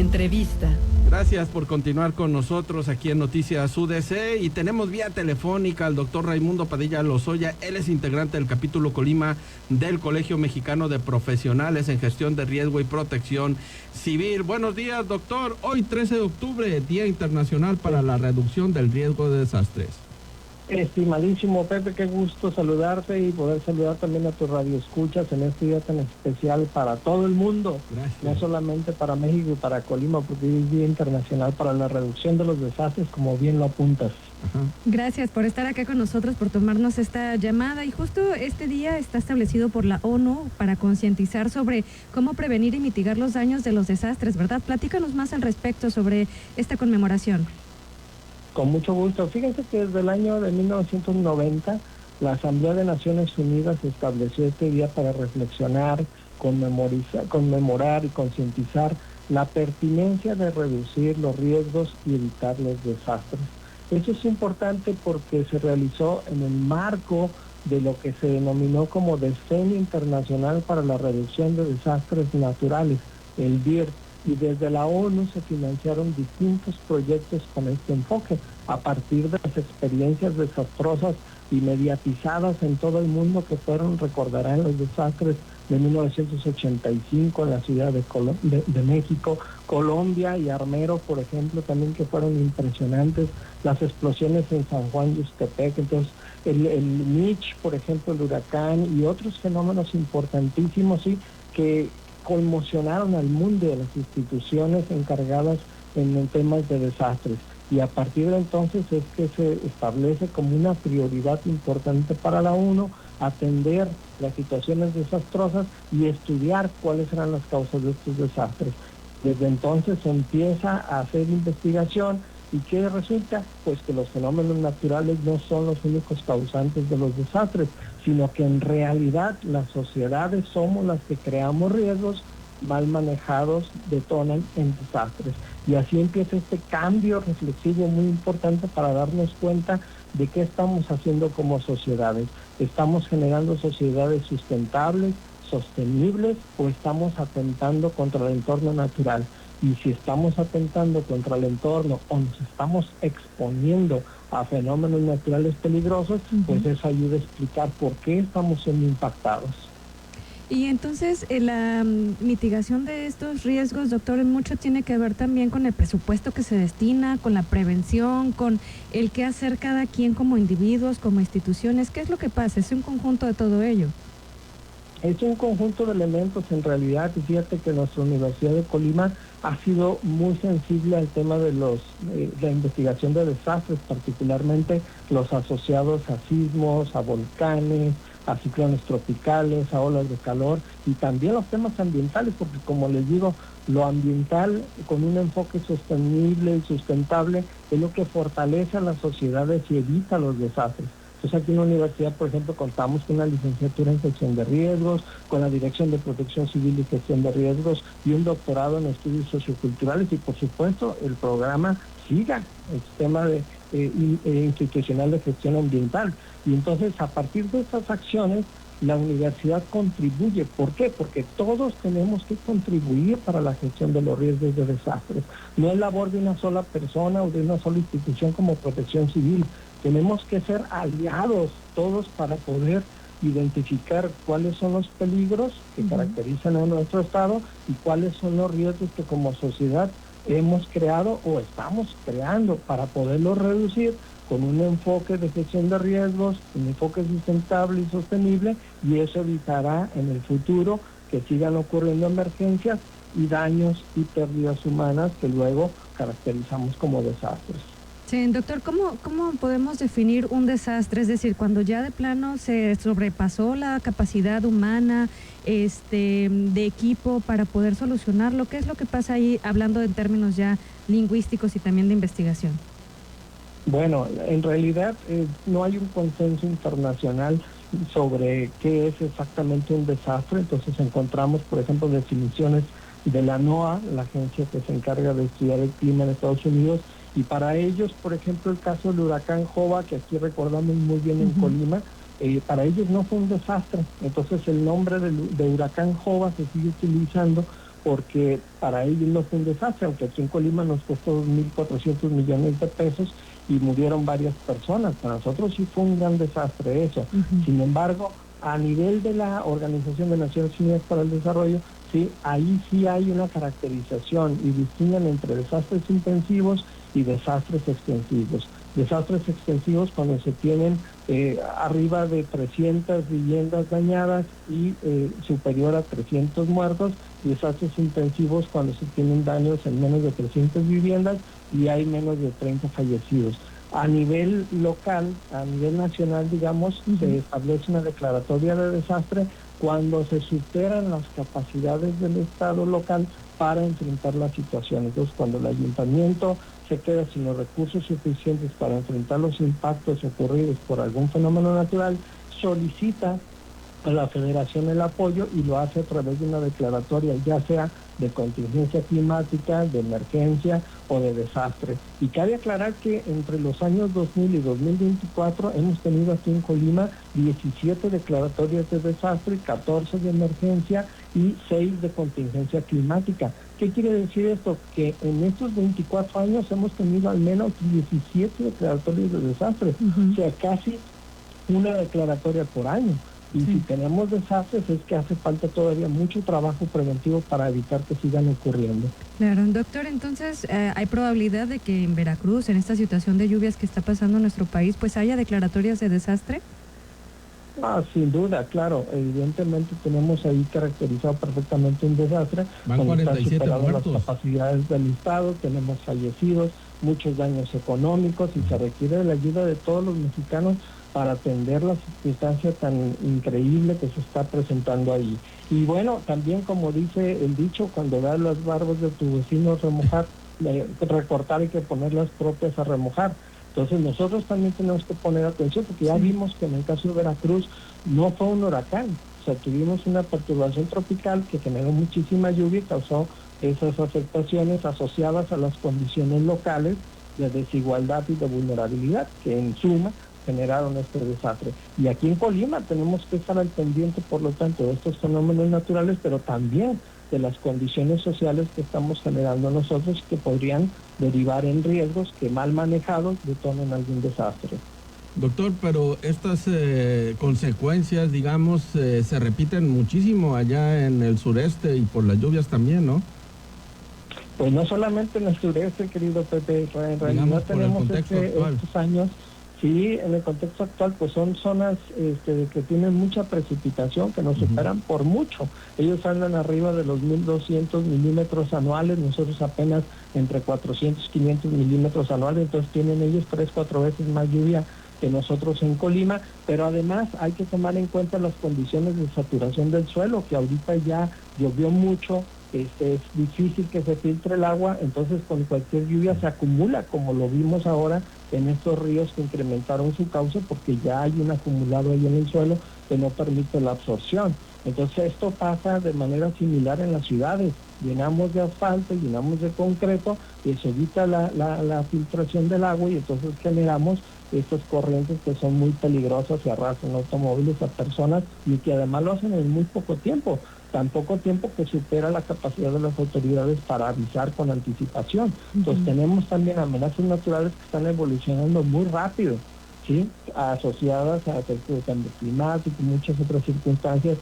Entrevista. Gracias por continuar con nosotros aquí en Noticias UDC y tenemos vía telefónica al doctor Raimundo Padilla Lozoya. Él es integrante del capítulo Colima del Colegio Mexicano de Profesionales en Gestión de Riesgo y Protección Civil. Buenos días, doctor. Hoy 13 de octubre, Día Internacional para la Reducción del Riesgo de Desastres. Estimadísimo Pepe, qué gusto saludarte y poder saludar también a tus radioescuchas en este día tan especial para todo el mundo. Gracias. No solamente para México y para Colima, porque es Día Internacional para la Reducción de los Desastres, como bien lo apuntas. Ajá. Gracias por estar acá con nosotros, por tomarnos esta llamada. Y justo este día está establecido por la ONU para concientizar sobre cómo prevenir y mitigar los daños de los desastres, ¿verdad? Platícanos más al respecto sobre esta conmemoración. Con mucho gusto. Fíjense que desde el año de 1990 la Asamblea de Naciones Unidas estableció este día para reflexionar, conmemorar y concientizar la pertinencia de reducir los riesgos y evitar los desastres. Eso es importante porque se realizó en el marco de lo que se denominó como Decenio Internacional para la Reducción de Desastres Naturales, el DIRT. Y desde la ONU se financiaron distintos proyectos con este enfoque, a partir de las experiencias desastrosas y mediatizadas en todo el mundo que fueron, recordarán, los desastres de 1985 en la Ciudad de México, Colombia y Armero, por ejemplo, también, que fueron impresionantes, las explosiones en San Juan de Ixtepec, entonces el Mitch, por ejemplo, el huracán y otros fenómenos importantísimos, sí, que conmocionaron al mundo de las instituciones encargadas en temas de desastres. Y a partir de entonces es que se establece como una prioridad importante para la ONU atender las situaciones desastrosas y estudiar cuáles eran las causas de estos desastres. Desde entonces se empieza a hacer investigación. ¿Y qué resulta? Pues que los fenómenos naturales no son los únicos causantes de los desastres, sino que en realidad las sociedades somos las que creamos riesgos, mal manejados detonan en desastres. Y así empieza este cambio reflexivo muy importante para darnos cuenta de qué estamos haciendo como sociedades. ¿Estamos generando sociedades sustentables, sostenibles, o estamos atentando contra el entorno natural? Y si estamos atentando contra el entorno o nos estamos exponiendo a fenómenos naturales peligrosos, pues eso ayuda a explicar por qué estamos siendo impactados. Y entonces la mitigación de estos riesgos, doctor, mucho tiene que ver también con el presupuesto que se destina, con la prevención, con el qué hacer cada quien como individuos, como instituciones. ¿Qué es lo que pasa? ¿Es un conjunto de todo ello? Es un conjunto de elementos en realidad, y fíjate que nuestra Universidad de Colima ha sido muy sensible al tema de la investigación de desastres, particularmente los asociados a sismos, a volcanes, a ciclones tropicales, a olas de calor, y también los temas ambientales, porque como les digo, lo ambiental con un enfoque sostenible y sustentable es lo que fortalece a las sociedades y evita los desastres. Entonces aquí en la universidad, por ejemplo, contamos con una licenciatura en gestión de riesgos, con la Dirección de Protección Civil y Gestión de Riesgos y un doctorado en estudios socioculturales, y por supuesto el programa SIGA, el sistema institucional de gestión ambiental. Y entonces a partir de estas acciones la universidad contribuye. ¿Por qué? Porque todos tenemos que contribuir para la gestión de los riesgos de desastres. No es labor de una sola persona o de una sola institución como Protección Civil. Tenemos que ser aliados todos para poder identificar cuáles son los peligros que caracterizan a nuestro estado y cuáles son los riesgos que como sociedad hemos creado o estamos creando para poderlos reducir con un enfoque de gestión de riesgos, un enfoque sustentable y sostenible, y eso evitará en el futuro que sigan ocurriendo emergencias y daños y pérdidas humanas que luego caracterizamos como desastres. Sí, doctor, ¿cómo podemos definir un desastre? Es decir, cuando ya de plano se sobrepasó la capacidad humana, de equipo para poder solucionarlo. ¿Qué es lo que pasa ahí, hablando en términos ya lingüísticos y también de investigación? Bueno, en realidad no hay un consenso internacional sobre qué es exactamente un desastre. Entonces encontramos, por ejemplo, definiciones de la NOAA, la agencia que se encarga de estudiar el clima en Estados Unidos, y para ellos, por ejemplo, el caso del huracán Jova, que aquí recordamos muy bien en Colima, para ellos no fue un desastre. Entonces el nombre de huracán Jova se sigue utilizando porque para ellos no fue un desastre, aunque aquí en Colima nos costó 2.400 millones de pesos y murieron varias personas. Para nosotros sí fue un gran desastre eso. Sin embargo, a nivel de la Organización de Naciones Unidas para el Desarrollo, sí, ahí sí hay una caracterización y distinguen entre desastres intensivos y desastres extensivos. Desastres extensivos cuando se tienen arriba de 300 viviendas dañadas y superior a 300 muertos, y desastres intensivos cuando se tienen daños en menos de 300 viviendas y hay menos de 30 fallecidos. A nivel local, a nivel nacional, digamos, se establece una declaratoria de desastre cuando se superan las capacidades del Estado local para enfrentar la situación. Entonces, cuando el ayuntamiento se queda sin los recursos suficientes para enfrentar los impactos ocurridos por algún fenómeno natural, solicita a la Federación el apoyo y lo hace a través de una declaratoria, ya sea de contingencia climática, de emergencia o de desastre. Y cabe aclarar que entre los años 2000 y 2024 hemos tenido aquí en Colima 17 declaratorias de desastre, 14 de emergencia y 6 de contingencia climática. ¿Qué quiere decir esto? Que en estos 24 años hemos tenido al menos 17 declaratorias de desastre, o sea, casi una declaratoria por año. Y si tenemos desastres es que hace falta todavía mucho trabajo preventivo para evitar que sigan ocurriendo. Claro, doctor, entonces ¿hay probabilidad de que en Veracruz, en esta situación de lluvias que está pasando en nuestro país, pues haya declaratorias de desastre? Sin duda, claro. Evidentemente tenemos ahí caracterizado perfectamente un desastre. Van 47 muertos. Las capacidades del Estado, tenemos fallecidos, muchos daños económicos y se requiere de la ayuda de todos los mexicanos para atender la circunstancia tan increíble que se está presentando ahí. Y bueno, también como dice el dicho, cuando das las barbas de tu vecino remojar, recortar hay que poner las propias a remojar. Entonces nosotros también tenemos que poner atención porque ya vimos que en el caso de Veracruz no fue un huracán, o sea, tuvimos una perturbación tropical que generó muchísima lluvia y causó esas afectaciones asociadas a las condiciones locales de desigualdad y de vulnerabilidad que en suma generaron este desastre. Y aquí en Colima tenemos que estar al pendiente, por lo tanto, de estos fenómenos naturales, pero también de las condiciones sociales que estamos generando nosotros que podrían derivar en riesgos que mal manejados detonen algún desastre. Doctor, pero estas consecuencias, digamos, se repiten muchísimo allá en el sureste y por las lluvias también, ¿no? Pues no solamente en el sureste, querido Pepe, en realidad tenemos estos años. Sí, en el contexto actual, pues son zonas que tienen mucha precipitación, que nos superan por mucho. Ellos andan arriba de los 1.200 milímetros anuales, nosotros apenas entre 400 y 500 milímetros anuales, entonces tienen ellos 3-4 veces más lluvia que nosotros en Colima, pero además hay que tomar en cuenta las condiciones de saturación del suelo, que ahorita ya llovió mucho, es difícil que se filtre el agua, entonces con cualquier lluvia se acumula, como lo vimos ahora en estos ríos que incrementaron su cauce porque ya hay un acumulado ahí en el suelo que no permite la absorción. Entonces esto pasa de manera similar en las ciudades, llenamos de asfalto, llenamos de concreto y se evita la filtración del agua y entonces generamos estas corrientes que son muy peligrosas y arrasan automóviles a personas y que además lo hacen en muy poco tiempo. Tan poco tiempo que supera la capacidad de las autoridades para avisar con anticipación. Entonces tenemos también amenazas naturales que están evolucionando muy rápido, ¿sí? Asociadas a efectos de cambio climático y muchas otras circunstancias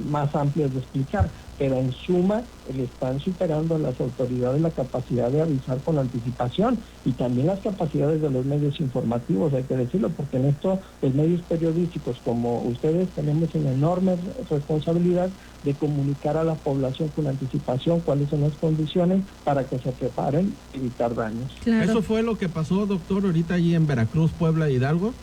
más amplias de explicar, pero en suma le están superando a las autoridades la capacidad de avisar con anticipación y también las capacidades de los medios informativos, hay que decirlo, porque en esto los medios periodísticos como ustedes tenemos una enorme responsabilidad de comunicar a la población con anticipación cuáles son las condiciones para que se preparen y evitar daños. Claro. ¿Eso fue lo que pasó, doctor, ahorita allí en Veracruz, Puebla, Hidalgo?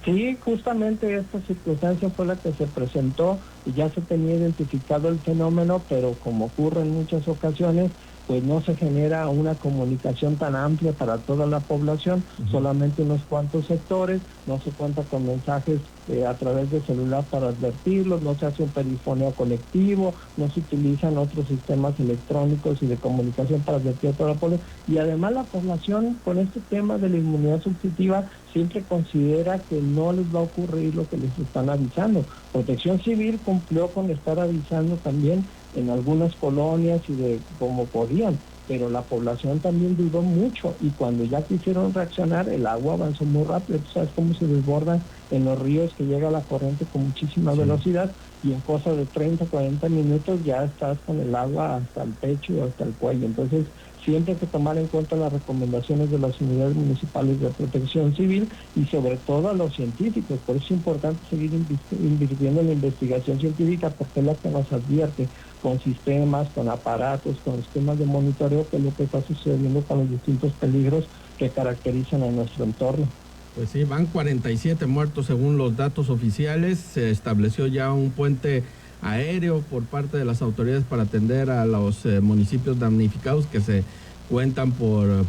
Sí, justamente esta circunstancia fue la que se presentó y ya se tenía identificado el fenómeno, pero como ocurre en muchas ocasiones, pues no se genera una comunicación tan amplia para toda la población, solamente unos cuantos sectores, no se cuenta con mensajes a través de celular para advertirlos, no se hace un perifoneo colectivo, no se utilizan otros sistemas electrónicos y de comunicación para advertir a toda la población, y además la población con este tema de la inmunidad subjetiva siempre considera que no les va a ocurrir lo que les están avisando. Protección Civil cumplió con estar avisando también en algunas colonias y de cómo podían, pero la población también dudó mucho y cuando ya quisieron reaccionar el agua avanzó muy rápido. Tú sabes cómo se desborda en los ríos, que llega la corriente con muchísima velocidad y en cosa de 30, 40 minutos ya estás con el agua hasta el pecho y hasta el cuello. Entonces siempre hay que tomar en cuenta las recomendaciones de las unidades municipales de protección civil y sobre todo a los científicos. Por eso es importante seguir invirtiendo en la investigación científica, porque es la que nos advierte con sistemas, con aparatos, con sistemas de monitoreo, que es lo que está sucediendo con los distintos peligros que caracterizan a nuestro entorno. Pues sí, van 47 muertos según los datos oficiales. Se estableció ya un puente aéreo por parte de las autoridades para atender a los municipios damnificados, que se cuentan por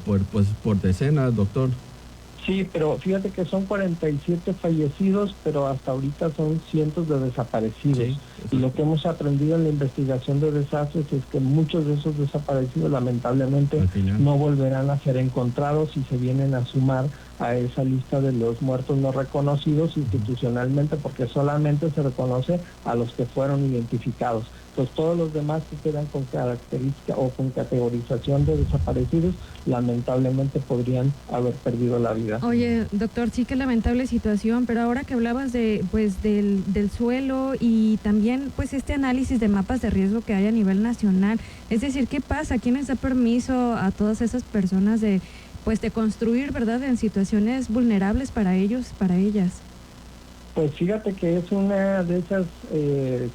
decenas, doctor. Sí, pero fíjate que son 47 fallecidos, pero hasta ahorita son cientos de desaparecidos. Sí, y lo que hemos aprendido en la investigación de desastres es que muchos de esos desaparecidos lamentablemente no volverán a ser encontrados y se vienen a sumar a esa lista de los muertos no reconocidos institucionalmente, porque solamente se reconoce a los que fueron identificados. Pues todos los demás que quedan con característica o con categorización de desaparecidos, lamentablemente podrían haber perdido la vida. Oye, doctor, sí que lamentable situación, pero ahora que hablabas de del suelo y también pues este análisis de mapas de riesgo que hay a nivel nacional, es decir, ¿qué pasa? ¿Quién les da permiso a todas esas personas de construir, verdad, en situaciones vulnerables para ellos, para ellas? Pues fíjate que es una de esas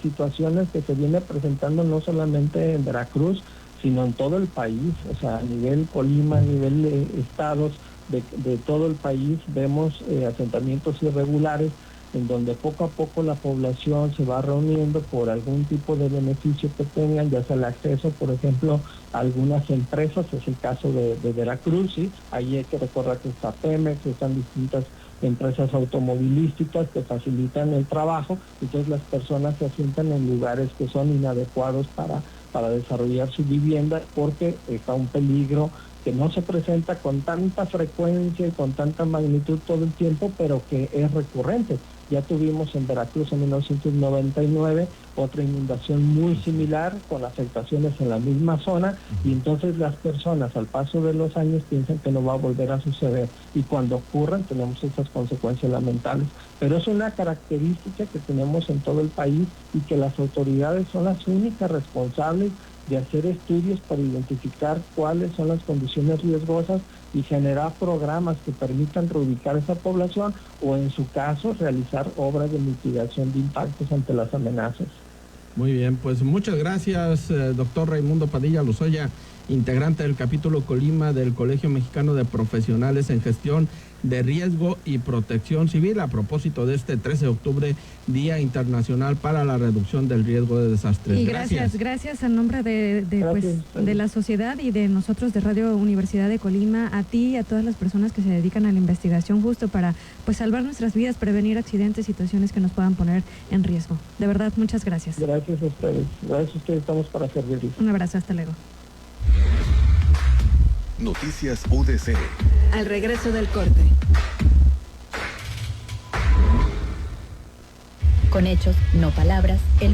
situaciones que se viene presentando no solamente en Veracruz, sino en todo el país. O sea, a nivel Colima, a nivel estados de todo el país, vemos asentamientos irregulares en donde poco a poco la población se va reuniendo por algún tipo de beneficio que tengan, ya sea el acceso, por ejemplo, a algunas empresas. Es el caso de Veracruz, ¿sí? Ahí hay que recordar que está Pemex, están distintas empresas automovilísticas que facilitan el trabajo. Entonces las personas se asientan en lugares que son inadecuados para desarrollar su vivienda, porque está un peligro que no se presenta con tanta frecuencia y con tanta magnitud todo el tiempo, pero que es recurrente. Ya tuvimos en Veracruz en 1999 otra inundación muy similar con afectaciones en la misma zona, y entonces las personas al paso de los años piensan que no va a volver a suceder, y cuando ocurran tenemos estas consecuencias lamentables. Pero es una característica que tenemos en todo el país y que las autoridades son las únicas responsables de hacer estudios para identificar cuáles son las condiciones riesgosas y generar programas que permitan reubicar esa población, o en su caso realizar obras de mitigación de impactos ante las amenazas. Muy bien, pues muchas gracias, doctor Raimundo Padilla Lozoya, integrante del capítulo Colima del Colegio Mexicano de Profesionales en Gestión de Riesgo y Protección Civil, a propósito de este 13 de octubre, Día Internacional para la Reducción del Riesgo de Desastres. Y gracias en nombre de la sociedad y de nosotros de Radio Universidad de Colima, a ti y a todas las personas que se dedican a la investigación justo para salvar nuestras vidas, prevenir accidentes, situaciones que nos puedan poner en riesgo. De verdad, muchas gracias. Gracias a ustedes, estamos para servirles. Un abrazo, hasta luego. Noticias UDC. Al regreso del corte. Con hechos, no palabras, el